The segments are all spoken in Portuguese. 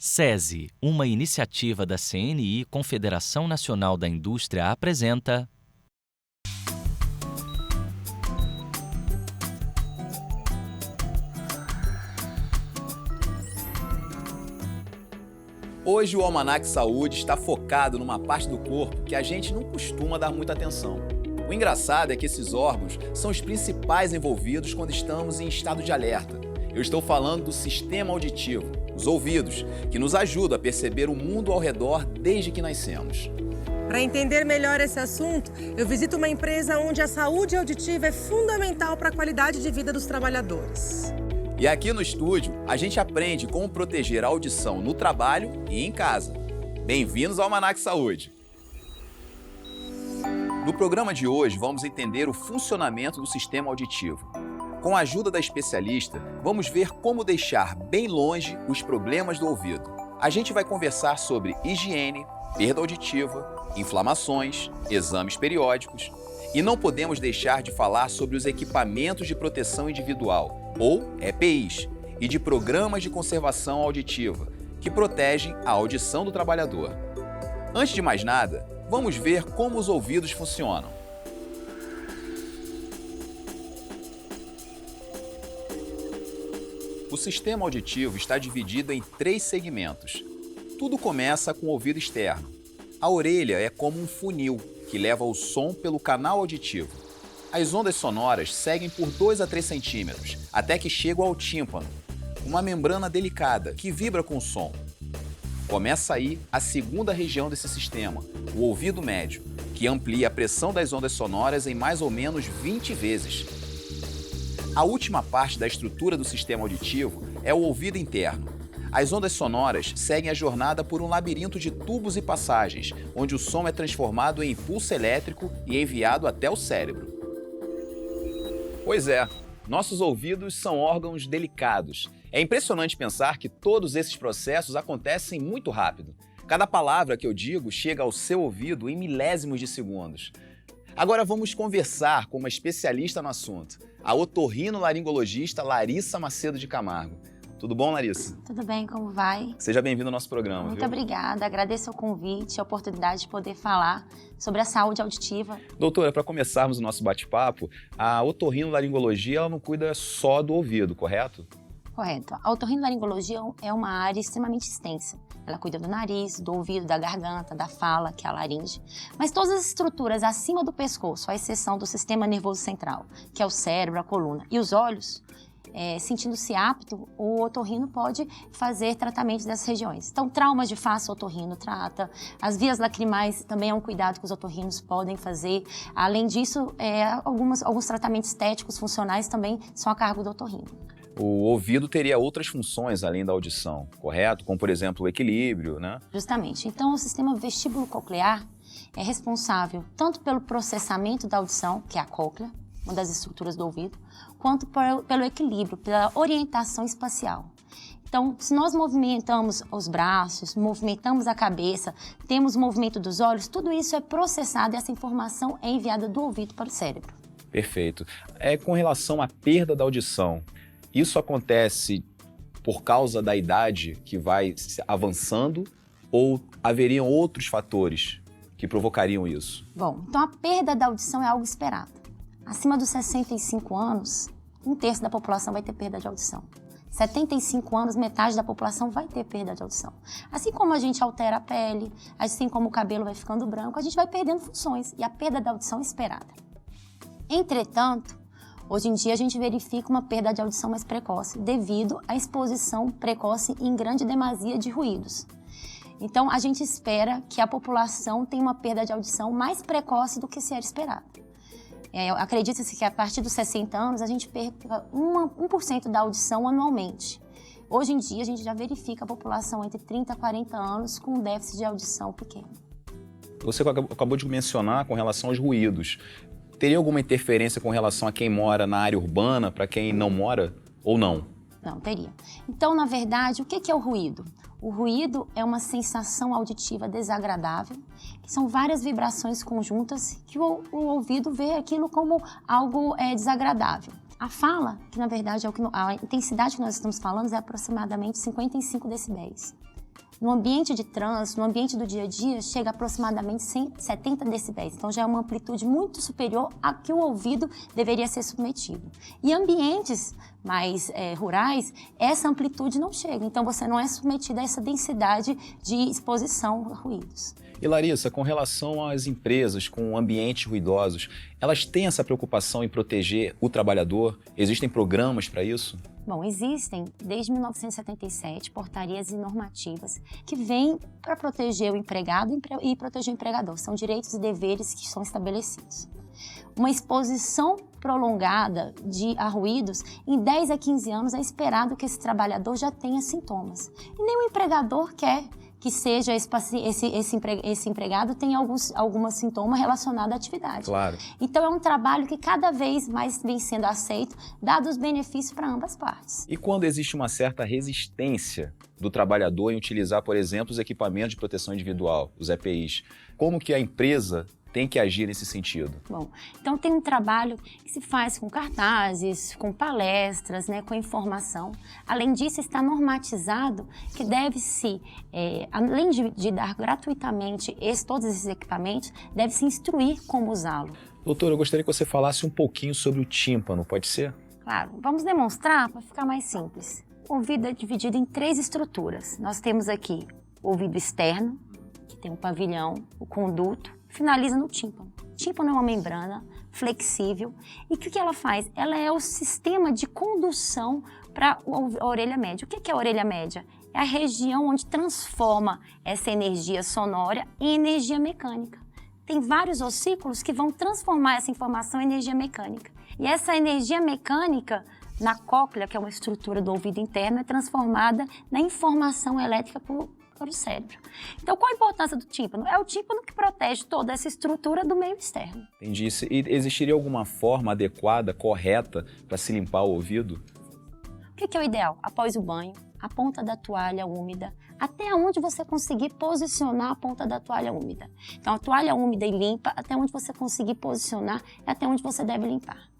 SESI, uma iniciativa da CNI, Confederação Nacional da Indústria, apresenta... Hoje o Almanac Saúde está focado numa parte do corpo que a gente não costuma dar muita atenção. O engraçado é que esses órgãos são os principais envolvidos quando estamos em estado de alerta. Eu estou falando do sistema auditivo, os ouvidos, que nos ajudam a perceber o mundo ao redor desde que nascemos. Para entender melhor esse assunto, eu visito uma empresa onde a saúde auditiva é fundamental para a qualidade de vida dos trabalhadores. E aqui no estúdio, a gente aprende como proteger a audição no trabalho e em casa. Bem-vindos ao Almanac Saúde! No programa de hoje, vamos entender o funcionamento do sistema auditivo. Com a ajuda da especialista, vamos ver como deixar bem longe os problemas do ouvido. A gente vai conversar sobre higiene, perda auditiva, inflamações, exames periódicos. E não podemos deixar de falar sobre os equipamentos de proteção individual, ou EPIs, e de programas de conservação auditiva, que protegem a audição do trabalhador. Antes de mais nada, vamos ver como os ouvidos funcionam. O sistema auditivo está dividido em 3 segmentos. Tudo começa com o ouvido externo. A orelha é como um funil que leva o som pelo canal auditivo. As ondas sonoras seguem por 2 a 3 centímetros, até que chegam ao tímpano, uma membrana delicada que vibra com o som. Começa aí a segunda região desse sistema, o ouvido médio, que amplia a pressão das ondas sonoras em mais ou menos 20 vezes. A última parte da estrutura do sistema auditivo é o ouvido interno. As ondas sonoras seguem a jornada por um labirinto de tubos e passagens, onde o som é transformado em impulso elétrico e enviado até o cérebro. Pois é, nossos ouvidos são órgãos delicados. É impressionante pensar que todos esses processos acontecem muito rápido. Cada palavra que eu digo chega ao seu ouvido em milésimos de segundos. Agora vamos conversar com uma especialista no assunto, a otorrinolaringologista Larissa Macedo de Camargo. Tudo bom, Larissa? Tudo bem, como vai? Seja bem-vindo ao nosso programa. Muito viu? Obrigada, agradeço o convite, a oportunidade de poder falar sobre a saúde auditiva. Doutora, para começarmos o nosso bate-papo, a otorrinolaringologia ela não cuida só do ouvido, correto? Correto. A otorrinolaringologia é uma área extremamente extensa. Ela cuida do nariz, do ouvido, da garganta, da fala, que é a laringe. Mas todas as estruturas acima do pescoço, à exceção do sistema nervoso central, que é o cérebro, a coluna, e os olhos, sentindo-se apto, o otorrino pode fazer tratamentos dessas regiões. Então, traumas de face, o otorrino trata. As vias lacrimais também é um cuidado que os otorrinos podem fazer. Além disso, alguns tratamentos estéticos funcionais também são a cargo do otorrino. O ouvido teria outras funções além da audição, correto? Como, por exemplo, o equilíbrio, né? Justamente. Então, o sistema vestíbulo-coclear é responsável tanto pelo processamento da audição, que é a cóclea, uma das estruturas do ouvido, quanto pelo equilíbrio, pela orientação espacial. Então, se nós movimentamos os braços, movimentamos a cabeça, temos o movimento dos olhos, tudo isso é processado e essa informação é enviada do ouvido para o cérebro. Perfeito. Com relação à perda da audição, isso acontece por causa da idade que vai avançando ou haveriam outros fatores que provocariam isso? Bom, então a perda da audição é algo esperado. Acima dos 65 anos, 1/3 da população vai ter perda de audição. 75 anos, metade da população vai ter perda de audição. Assim como a gente altera a pele, assim como o cabelo vai ficando branco, a gente vai perdendo funções e a perda da audição é esperada. Entretanto, hoje em dia a gente verifica uma perda de audição mais precoce devido à exposição precoce em grande demasia de ruídos. Então, a gente espera que a população tenha uma perda de audição mais precoce do que se era esperado. Acredita-se que a partir dos 60 anos a gente perca 1% da audição anualmente. Hoje em dia a gente já verifica a população entre 30 e 40 anos com um déficit de audição pequeno. Você acabou de mencionar com relação aos ruídos. Teria alguma interferência com relação a quem mora na área urbana para quem não mora ou não? Não, teria. Então, na verdade, o que é o ruído? O ruído é uma sensação auditiva desagradável, que são várias vibrações conjuntas que o ouvido vê aquilo como algo desagradável. A fala, que na verdade a intensidade que nós estamos falando é aproximadamente 55 decibéis. No ambiente de trânsito, no ambiente do dia a dia, chega a aproximadamente 170 decibéis. Então já é uma amplitude muito superior a que o ouvido deveria ser submetido. E ambientes mais rurais, essa amplitude não chega. Então você não é submetido a essa densidade de exposição a ruídos. E Larissa, com relação às empresas com ambientes ruidosos, elas têm essa preocupação em proteger o trabalhador? Existem programas para isso? Bom, existem, desde 1977, portarias e normativas que vêm para proteger o empregado e proteger o empregador. São direitos e deveres que são estabelecidos. Uma exposição prolongada a ruídos, em 10 a 15 anos é esperado que esse trabalhador já tenha sintomas. E nem o empregador quer que seja esse empregado tenha alguns sintomas relacionados à atividade. Claro. Então é um trabalho que cada vez mais vem sendo aceito, dados os benefícios para ambas partes. E quando existe uma certa resistência do trabalhador em utilizar, por exemplo, os equipamentos de proteção individual, os EPIs, como que a empresa tem que agir nesse sentido? Bom, então tem um trabalho que se faz com cartazes, com palestras, com informação. Além disso, está normatizado que deve-se, além de dar gratuitamente todos esses equipamentos, deve-se instruir como usá-lo. Doutora, eu gostaria que você falasse um pouquinho sobre o tímpano, pode ser? Claro, vamos demonstrar para ficar mais simples. O ouvido é dividido em 3 estruturas. Nós temos aqui o ouvido externo, que tem um pavilhão, o conduto, finaliza no tímpano. O tímpano é uma membrana flexível e o que ela faz? Ela é o sistema de condução para a orelha média. O que é a orelha média? É a região onde transforma essa energia sonora em energia mecânica. Tem vários ossículos que vão transformar essa informação em energia mecânica. E essa energia mecânica, na cóclea, que é uma estrutura do ouvido interno, é transformada na informação elétrica para o cérebro. Então, qual a importância do tímpano? É o tímpano que protege toda essa estrutura do meio externo. Entendi. E existiria alguma forma adequada, correta, para se limpar o ouvido? O que é o ideal? Após o banho, a ponta da toalha úmida, até onde você conseguir posicionar a ponta da toalha úmida. Então, a toalha úmida e limpa, até onde você conseguir posicionar, é até onde você deve limpar.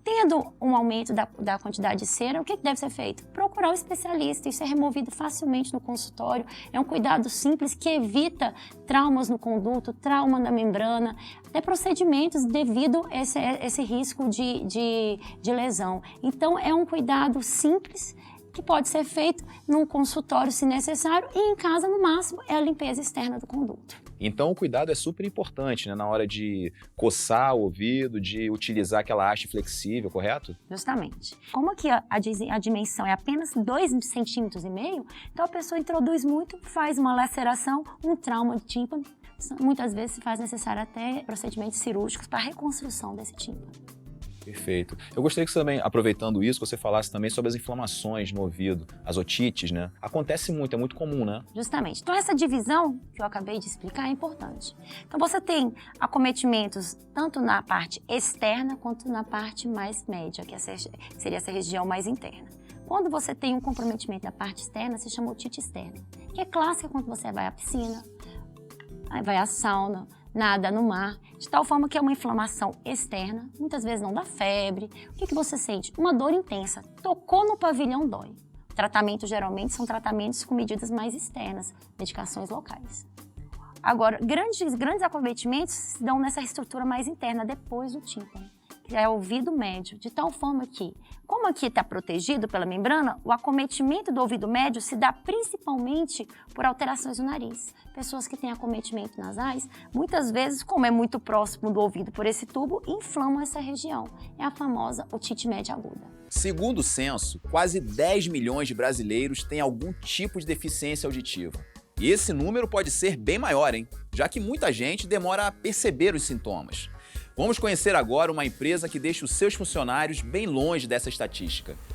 Tendo um aumento da quantidade de cera, o que deve ser feito? Procurar um especialista. Isso é removido facilmente no consultório. É um cuidado simples que evita traumas no conduto, trauma na membrana, até procedimentos devido a esse risco de lesão. Então, é um cuidado simples que pode ser feito num consultório, se necessário, e em casa, no máximo, é a limpeza externa do conduto. Então, o cuidado é super importante, na hora de coçar o ouvido, de utilizar aquela haste flexível, correto? Justamente. Como aqui a dimensão é apenas 2,5 centímetros, então a pessoa introduz muito, faz uma laceração, um trauma de tímpano. Muitas vezes se faz necessário até procedimentos cirúrgicos para a reconstrução desse tímpano. Perfeito. Eu gostaria que você também, aproveitando isso, você falasse também sobre as inflamações no ouvido, as otites, né? Acontece muito, é muito comum, né? Justamente. Então, essa divisão que eu acabei de explicar é importante. Então, você tem acometimentos tanto na parte externa quanto na parte mais média, que seria essa região mais interna. Quando você tem um comprometimento da parte externa, se chama otite externa, que é clássica quando você vai à piscina, vai à sauna, nada no mar, de tal forma que é uma inflamação externa, muitas vezes não dá febre. O que você sente? Uma dor intensa. Tocou no pavilhão, dói. Tratamentos geralmente são tratamentos com medidas mais externas, medicações locais. Agora, grandes acometimentos se dão nessa estrutura mais interna, depois do tímpano, que é o ouvido médio, de tal forma que, como aqui está protegido pela membrana, o acometimento do ouvido médio se dá principalmente por alterações no nariz. Pessoas que têm acometimento nasais, muitas vezes, como é muito próximo do ouvido por esse tubo, inflamam essa região. É a famosa otite média aguda. Segundo o censo, quase 10 milhões de brasileiros têm algum tipo de deficiência auditiva. E esse número pode ser bem maior, hein? Já que muita gente demora a perceber os sintomas. Vamos conhecer agora uma empresa que deixa os seus funcionários bem longe dessa estatística. –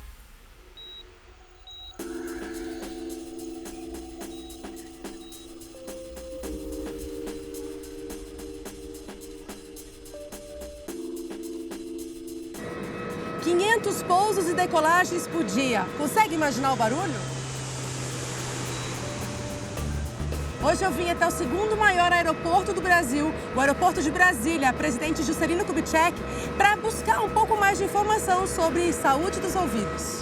500 pousos e decolagens por dia. Consegue imaginar o barulho? Hoje eu vim até o segundo maior aeroporto do Brasil, o aeroporto de Brasília, presidente Juscelino Kubitschek, para buscar um pouco mais de informação sobre saúde dos ouvidos.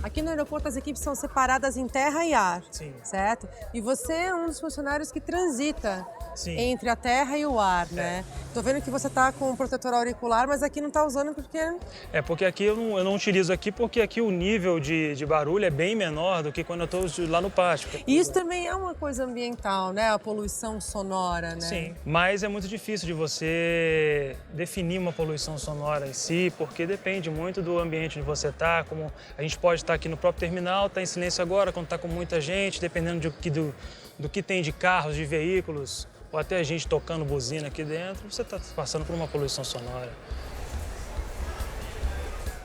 Aqui no aeroporto as equipes são separadas em terra e ar, Sim. certo? E você é um dos funcionários que transita Sim. entre a terra e o ar, né? Tô vendo que você tá com um protetor auricular, mas aqui não tá usando porque... Porque aqui eu não utilizo aqui porque aqui o nível de barulho é bem menor do que quando eu estou lá no pátio. E isso também é uma coisa ambiental, né? A poluição sonora, né? Sim, mas é muito difícil de você definir uma poluição sonora em si, porque depende muito do ambiente onde você está, como a gente pode estar aqui no próprio terminal, está em silêncio agora, quando está com muita gente, dependendo do que tem de carros, de veículos, ou até a gente tocando buzina aqui dentro, você está passando por uma poluição sonora.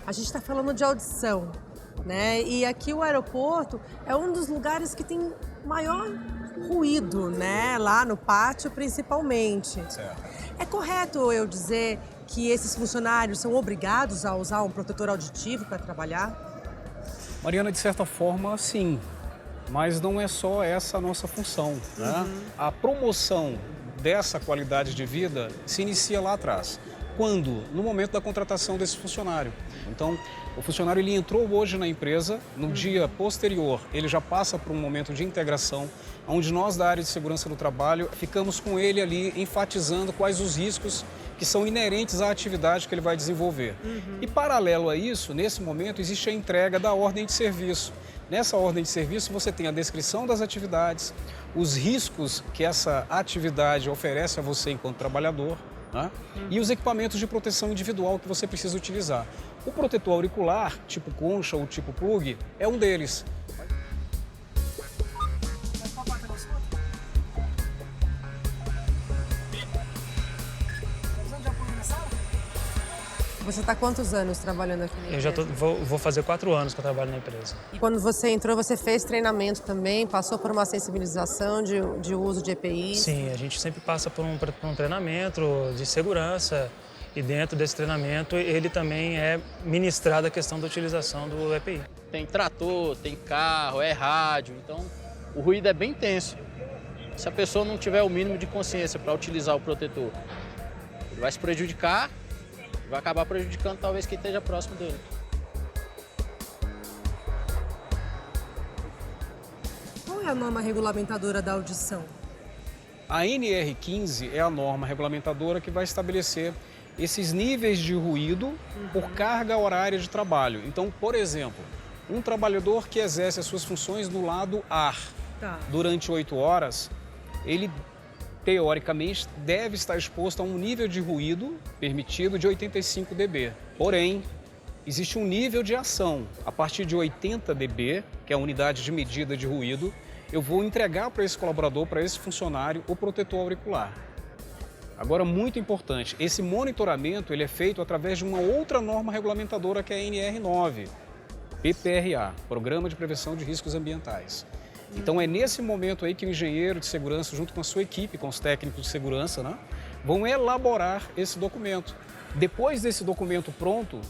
A gente está falando de audição, né? E aqui o aeroporto é um dos lugares que tem maior ruído, né? Lá no pátio, principalmente. Certo. É correto eu dizer que esses funcionários são obrigados a usar um protetor auditivo para trabalhar? Mariana, de certa forma, sim. Mas não é só essa a nossa função, né? A promoção dessa qualidade de vida se inicia lá atrás. Quando? No momento da contratação desse funcionário. Então, o funcionário ele entrou hoje na empresa, no dia posterior ele já passa por um momento de integração, onde nós da área de segurança do trabalho ficamos com ele ali enfatizando quais os riscos que são inerentes à atividade que ele vai desenvolver. E paralelo a isso, nesse momento, existe a entrega da ordem de serviço. Nessa ordem de serviço você tem a descrição das atividades, os riscos que essa atividade oferece a você enquanto trabalhador, né? E os equipamentos de proteção individual que você precisa utilizar. O protetor auricular, tipo concha ou tipo plug, é um deles. Você está quantos anos trabalhando aqui na empresa? Eu já vou fazer 4 anos que eu trabalho na empresa. E quando você entrou, você fez treinamento também? Passou por uma sensibilização de uso de EPIs? Sim, a gente sempre passa por um treinamento de segurança e dentro desse treinamento ele também é ministrado a questão da utilização do EPI. Tem trator, tem carro, é rádio, então o ruído é bem intenso. Se a pessoa não tiver o mínimo de consciência para utilizar o protetor, ele vai se prejudicar, vai acabar prejudicando talvez quem esteja próximo dele. Qual é a norma regulamentadora da audição? A NR15 é a norma regulamentadora que vai estabelecer esses níveis de ruído por carga horária de trabalho. Então, por exemplo, um trabalhador que exerce as suas funções no lado ar durante 8 horas, ele teoricamente deve estar exposto a um nível de ruído permitido de 85 dB. Porém, existe um nível de ação. A partir de 80 dB, que é a unidade de medida de ruído, eu vou entregar para esse colaborador, para esse funcionário, o protetor auricular. Agora, muito importante, esse monitoramento ele é feito através de uma outra norma regulamentadora que é a NR9, PPRA, Programa de Prevenção de Riscos Ambientais. Então é nesse momento aí que o engenheiro de segurança, junto com a sua equipe, com os técnicos de segurança, né, vão elaborar esse documento. Depois desse documento pronto,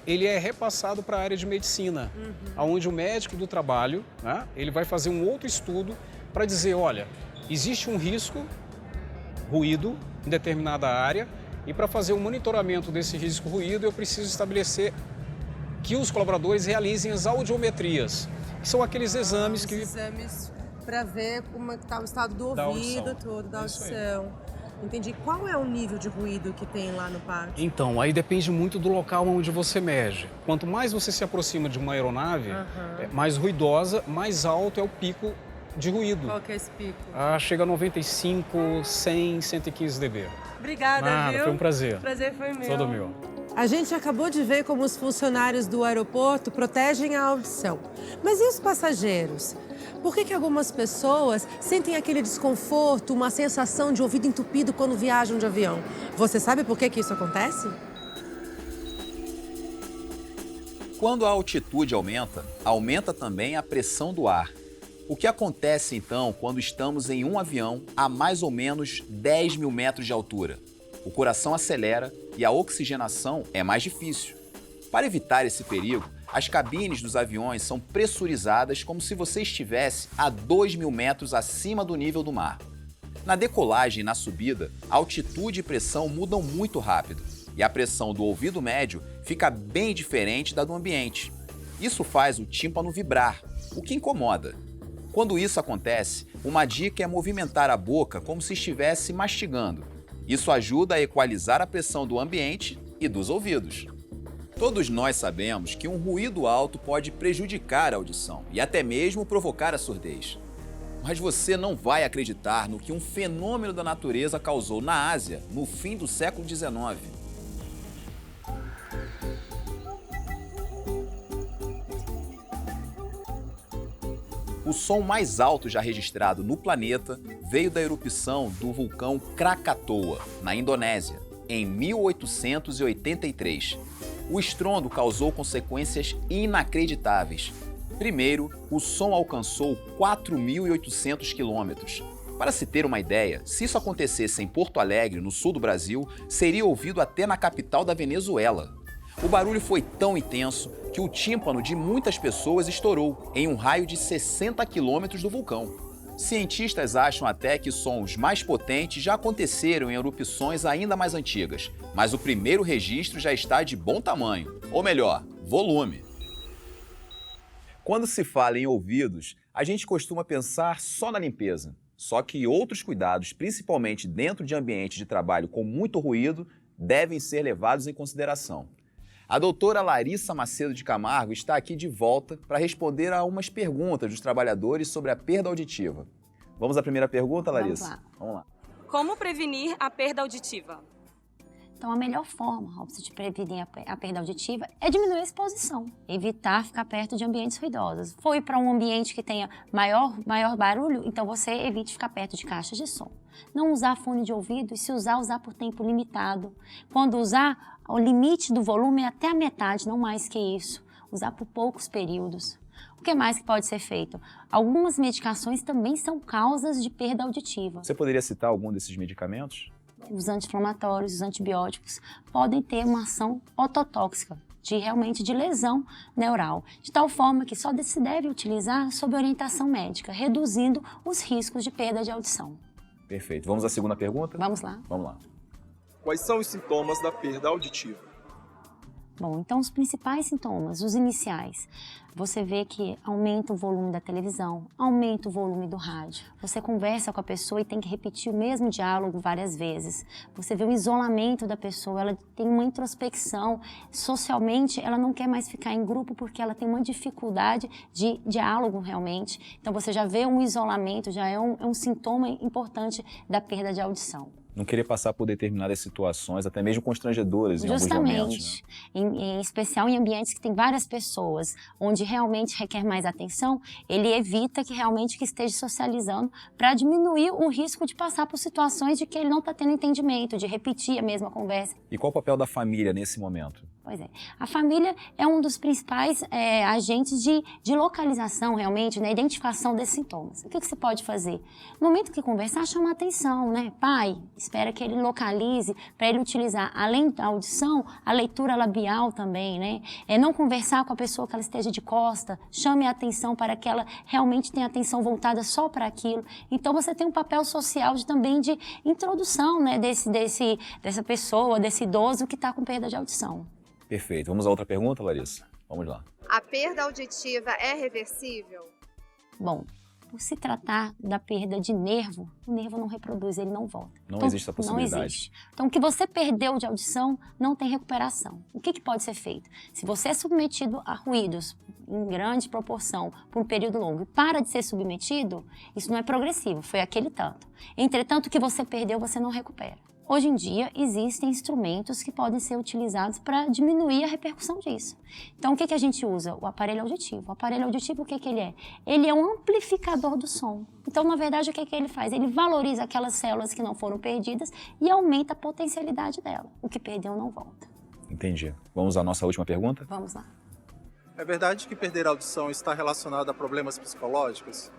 ele é repassado para a área de medicina, onde o médico do trabalho, né, ele vai fazer um outro estudo para dizer, olha, existe um risco, ruído, em determinada área, e para fazer o monitoramento desse risco ruído, eu preciso estabelecer que os colaboradores realizem as audiometrias, que são aqueles exames que... Exames para ver como está o estado do ouvido, tudo, da audição. Entendi. Qual é o nível de ruído que tem lá no pátio? Então, aí depende muito do local onde você mede. Quanto mais você se aproxima de uma aeronave, mais ruidosa, mais alto é o pico de ruído. Qual que é esse pico? Chega a 95, 100, 115 dB. Obrigada, viu? Foi um prazer. O prazer foi meu. Todo meu. A gente acabou de ver como os funcionários do aeroporto protegem a audição. Mas e os passageiros? Por que algumas pessoas sentem aquele desconforto, uma sensação de ouvido entupido quando viajam de avião? Você sabe por que isso acontece? Quando a altitude aumenta, aumenta também a pressão do ar. O que acontece então quando estamos em um avião a mais ou menos 10 mil metros de altura? O coração acelera e a oxigenação é mais difícil. Para evitar esse perigo, as cabines dos aviões são pressurizadas como se você estivesse a 2 mil metros acima do nível do mar. Na decolagem e na subida, a altitude e pressão mudam muito rápido e a pressão do ouvido médio fica bem diferente da do ambiente. Isso faz o tímpano vibrar, o que incomoda. Quando isso acontece, uma dica é movimentar a boca como se estivesse mastigando. Isso ajuda a equalizar a pressão do ambiente e dos ouvidos. Todos nós sabemos que um ruído alto pode prejudicar a audição e até mesmo provocar a surdez. Mas você não vai acreditar no que um fenômeno da natureza causou na Ásia no fim do século XIX. O som mais alto já registrado no planeta veio da erupção do vulcão Krakatoa, na Indonésia, em 1883. O estrondo causou consequências inacreditáveis. Primeiro, o som alcançou 4.800 quilômetros. Para se ter uma ideia, se isso acontecesse em Porto Alegre, no sul do Brasil, seria ouvido até na capital da Venezuela. O barulho foi tão intenso que o tímpano de muitas pessoas estourou em um raio de 60 quilômetros do vulcão. Cientistas acham até que sons mais potentes já aconteceram em erupções ainda mais antigas, mas o primeiro registro já está de bom tamanho, ou melhor, volume. Quando se fala em ouvidos, a gente costuma pensar só na limpeza. Só que outros cuidados, principalmente dentro de ambientes de trabalho com muito ruído, devem ser levados em consideração. A doutora Larissa Macedo de Camargo está aqui de volta para responder a umas perguntas dos trabalhadores sobre a perda auditiva. Vamos à primeira pergunta, Larissa? Vamos lá. Como prevenir a perda auditiva? Então, a melhor forma, Robson, de prevenir a perda auditiva é diminuir a exposição, evitar ficar perto de ambientes ruidosos. Foi para um ambiente que tenha maior barulho, então você evite ficar perto de caixas de som. Não usar fone de ouvido e se usar por tempo limitado. Quando usar, o limite do volume é até a metade, não mais que isso. Usar por poucos períodos. O que mais que pode ser feito? Algumas medicações também são causas de perda auditiva. Você poderia citar algum desses medicamentos? Os anti-inflamatórios, os antibióticos, podem ter uma ação ototóxica, realmente de lesão neural, de tal forma que só se deve utilizar sob orientação médica, reduzindo os riscos de perda de audição. Perfeito. Vamos à segunda pergunta? Vamos lá. Vamos lá. Quais são os sintomas da perda auditiva? Bom, então os principais sintomas, os iniciais, você vê que aumenta o volume da televisão, aumenta o volume do rádio. Você conversa com a pessoa e tem que repetir o mesmo diálogo várias vezes. Você vê o isolamento da pessoa, ela tem uma introspecção. Socialmente, ela não quer mais ficar em grupo porque ela tem uma dificuldade de diálogo realmente. Então você já vê um isolamento, já é um sintoma importante da perda de audição. Não querer passar por determinadas situações, até mesmo constrangedoras em alguns momentos. Justamente, né? Em especial em ambientes que tem várias pessoas, onde realmente requer mais atenção, ele evita que realmente que esteja socializando para diminuir o risco de passar por situações de que ele não está tendo entendimento, de repetir a mesma conversa. E qual o papel da família nesse momento? Pois é. A família é um dos principais agentes de localização, realmente, na identificação desses sintomas. O que você pode fazer? No momento que conversar, chama atenção, né? Pai, espera que ele localize, para ele utilizar, além da audição, a leitura labial também, né? Não conversar com a pessoa que ela esteja de costa, chame a atenção para que ela realmente tenha atenção voltada só para aquilo. Então, você tem um papel social também de introdução, né, dessa pessoa, desse idoso que está com perda de audição. Perfeito. Vamos a outra pergunta, Larissa? Vamos lá. A perda auditiva é reversível? Bom, por se tratar da perda de nervo, o nervo não reproduz, ele não volta. Não existe essa possibilidade. Não existe. Então, o que você perdeu de audição não tem recuperação. O que pode ser feito? Se você é submetido a ruídos em grande proporção por um período longo e para de ser submetido, isso não é progressivo, foi aquele tanto. Entretanto, o que você perdeu, você não recupera. Hoje em dia, existem instrumentos que podem ser utilizados para diminuir a repercussão disso. Então, o que a gente usa? O aparelho auditivo. O aparelho auditivo, o que ele é? Ele é um amplificador do som. Então, na verdade, o que ele faz? Ele valoriza aquelas células que não foram perdidas e aumenta a potencialidade dela. O que perdeu não volta. Entendi. Vamos à nossa última pergunta? Vamos lá. É verdade que perder a audição está relacionado a problemas psicológicos?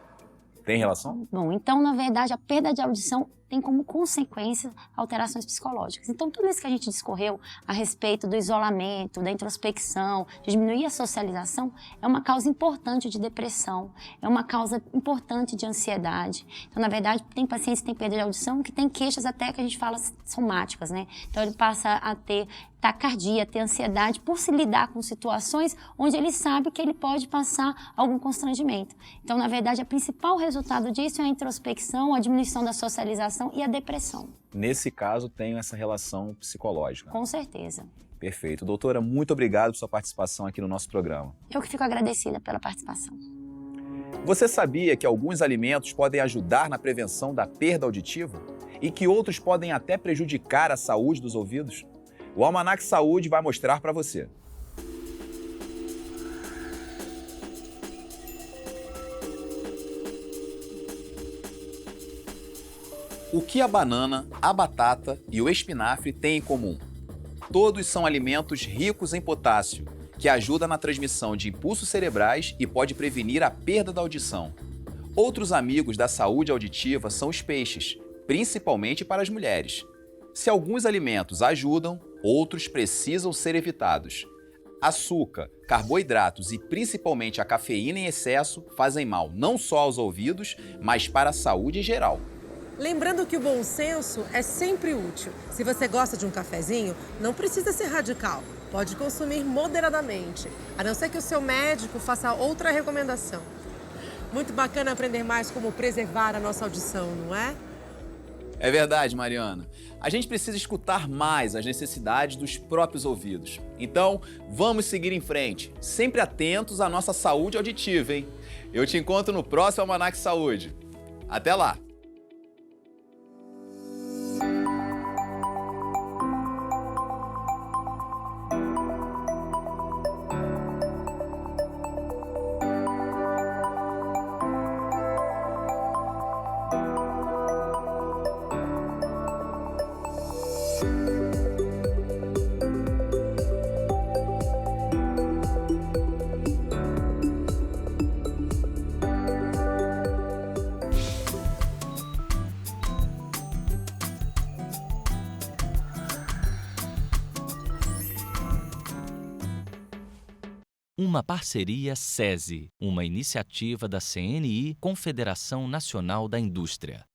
Tem relação? Bom, então, na verdade, a perda de audição tem como consequência alterações psicológicas. Então, tudo isso que a gente discorreu a respeito do isolamento, da introspecção, de diminuir a socialização, é uma causa importante de depressão, é uma causa importante de ansiedade. Então, na verdade, tem pacientes que têm perda de audição que têm queixas até que a gente fala somáticas, né? Então, ele passa a ter taquicardia, ter ansiedade por se lidar com situações onde ele sabe que ele pode passar algum constrangimento. Então, na verdade, o principal resultado disso é a introspecção, a diminuição da socialização e a depressão. Nesse caso, tem essa relação psicológica. Com certeza. Perfeito. Doutora, muito obrigado por sua participação aqui no nosso programa. Eu que fico agradecida pela participação. Você sabia que alguns alimentos podem ajudar na prevenção da perda auditiva? E que outros podem até prejudicar a saúde dos ouvidos? O Almanac Saúde vai mostrar para você. O que a banana, a batata e o espinafre têm em comum? Todos são alimentos ricos em potássio, que ajuda na transmissão de impulsos cerebrais e pode prevenir a perda da audição. Outros amigos da saúde auditiva são os peixes, principalmente para as mulheres. Se alguns alimentos ajudam, outros precisam ser evitados. Açúcar, carboidratos e principalmente a cafeína em excesso fazem mal não só aos ouvidos, mas para a saúde em geral. Lembrando que o bom senso é sempre útil. Se você gosta de um cafezinho, não precisa ser radical. Pode consumir moderadamente, a não ser que o seu médico faça outra recomendação. Muito bacana aprender mais como preservar a nossa audição, não é? É verdade, Mariana. A gente precisa escutar mais as necessidades dos próprios ouvidos. Então, vamos seguir em frente, sempre atentos à nossa saúde auditiva, hein? Eu te encontro no próximo Almanac Saúde. Até lá! Uma parceria SESI, uma iniciativa da CNI, Confederação Nacional da Indústria.